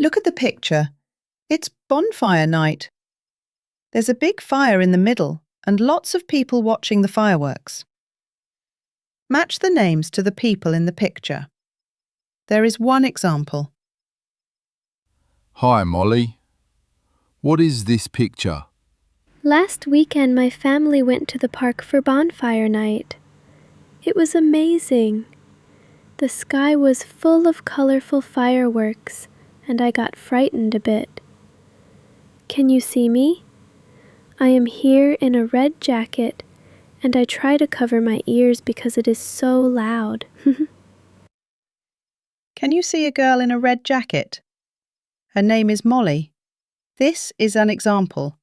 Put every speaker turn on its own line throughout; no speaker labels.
Look at the picture. It's bonfire night. There's a big fire in the middle and lots of people watching the fireworks. Match the names to the people in the picture. There is one example.
Hi, Molly. What is this picture?
Last weekend my family went to the park for bonfire night. It was amazing. The sky was full of colorful fireworks, and I got frightened a bit. Can you see me? I am here in a red jacket, and I try to cover my ears because it is so loud.
Can you see a girl in a red jacket? Her name is Molly. This is an example.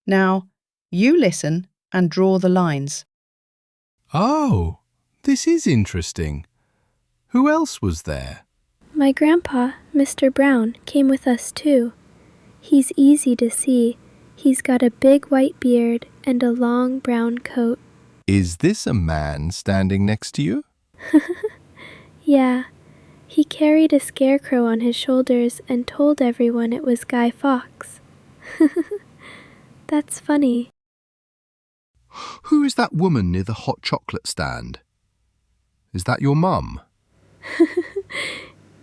Now, you listen and draw the lines.
Oh, this is interesting. Who else was there?
My grandpa, Mr. Brown, came with us too. He's easy to see. He's got a big white beard and a long brown coat.
Is this a man standing next to you?
Yeah, he carried a scarecrow on his shoulders and told everyone it was Guy Fawkes. That's funny.
Who is that woman near the hot chocolate stand? Is that your mum?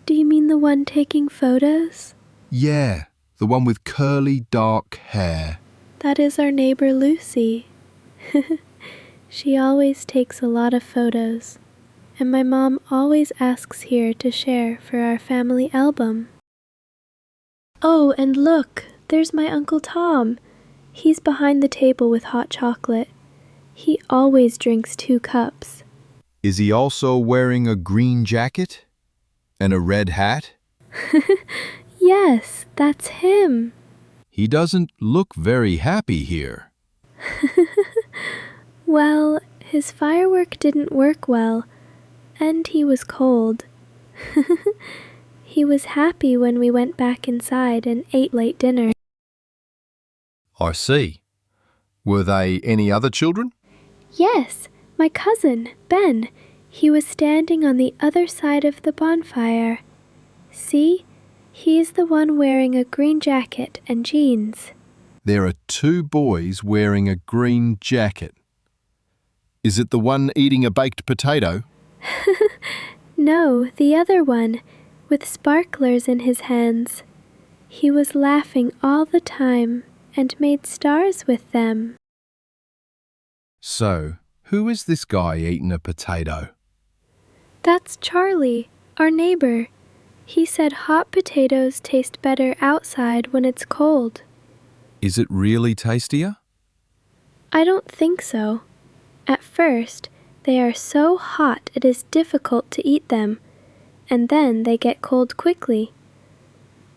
Do you mean the one taking photos?
Yeah, the one with curly dark hair.
That is our neighbor Lucy. She always takes a lot of photos, and my mom always asks here to share for our family album. Oh, and look, there's my Uncle Tom. He's behind the table with hot chocolate. He always drinks 2 cups.
Is he also wearing a green jacket and a red hat?
Yes, that's him.
He doesn't look very happy here.
Well, his firework didn't work well, and he was cold. He was happy when we went back inside and ate late dinner.
I see. Were they any other children?
Yes, my cousin, Ben. He was standing on the other side of the bonfire. See? He's the one wearing a green jacket and jeans.
There are 2 boys wearing a green jacket. Is it the one eating a baked potato?
No, the other one, with sparklers in his hands. He was laughing all the time and made stars with them.
So, who is this guy eating a potato?
That's Charlie, our neighbor. He said hot potatoes taste better outside when it's cold.
Is it really tastier?
I don't think so. At first, they are so hot it is difficult to eat them, and then they get cold quickly.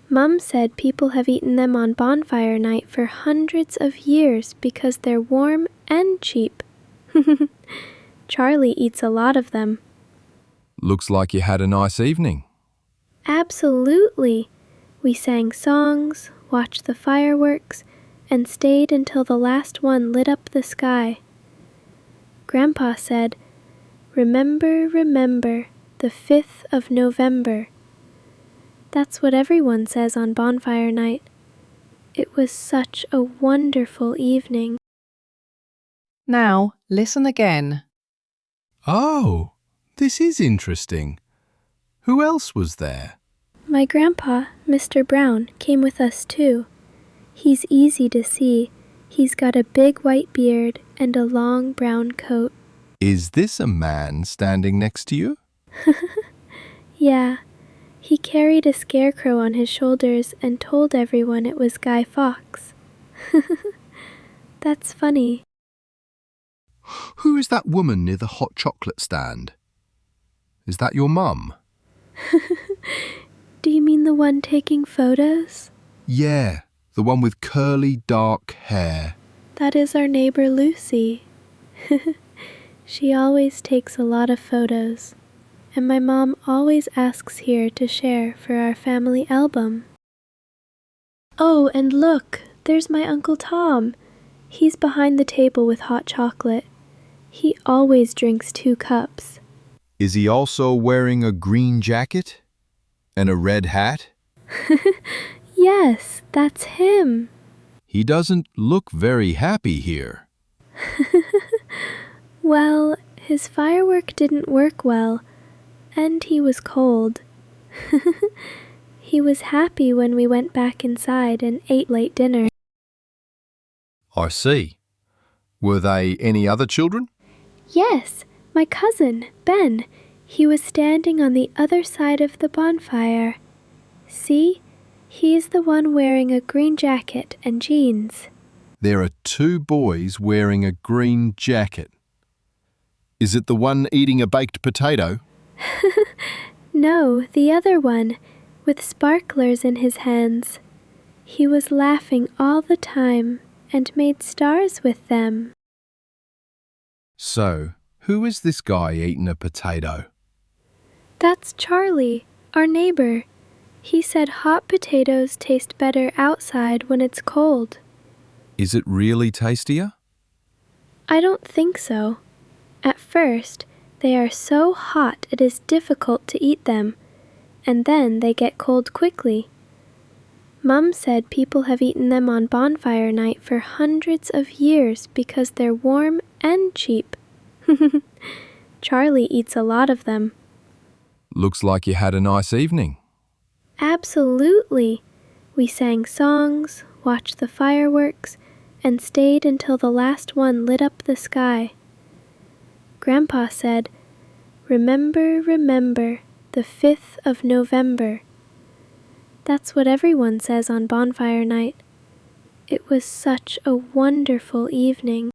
Mum said people have eaten them on bonfire night for hundreds of years because they're warm and cheap. Charlie eats a lot of them.
Looks like you had a nice evening.
Absolutely. We sang songs, watched the fireworks, and stayed until the last one lit up the sky. Grandpa said, "Remember, remember, the 5th of November." That's what everyone says on bonfire night. It was such a wonderful evening.
Now, listen again.
Oh, this is interesting. Who else was there?
My grandpa, Mr. Brown, came with us too. He's easy to see. He's got a big white beard and a long brown coat.
Is this a man standing next to you?
Yeah, he carried a scarecrow on his shoulders and told everyone it was Guy Fawkes. That's funny.
Who is that woman near the hot chocolate stand? Is that your mum?
Do you mean the one taking photos?
Yeah, the one with curly dark hair.
That is our neighbor Lucy. She always takes a lot of photos, and my mom always asks here to share for our family album. Oh, and look, there's my Uncle Tom. He's behind the table with hot chocolate. He always drinks 2 cups.
Is he also wearing a green jacket and a red hat?
Yes, that's him.
He doesn't look very happy here.
Well, his firework didn't work well, and he was cold. He was happy when we went back inside and ate late dinner.
I see. Were they any other children?
Yes, my cousin, Ben. He was standing on the other side of the bonfire. See? He's the one wearing a green jacket and jeans.
There are two boys wearing a green jacket. Is it the one eating a baked potato?
No, the other one, with sparklers in his hands. He was laughing all the time and made stars with them.
So, who is this guy eating a potato?
That's Charlie, our neighbor. He said hot potatoes taste better outside when it's cold.
Is it really tastier?
I don't think so. At first, they are so hot it is difficult to eat them, and then they get cold quickly. Mum said people have eaten them on bonfire night for hundreds of years because they're warm and cheap. Charlie eats a lot of them.
Looks like you had a nice evening.
Absolutely. We sang songs, watched the fireworks, and stayed until the last one lit up the sky. Grandpa said, "Remember, remember, the 5th of November." That's what everyone says on bonfire night. It was such a wonderful evening.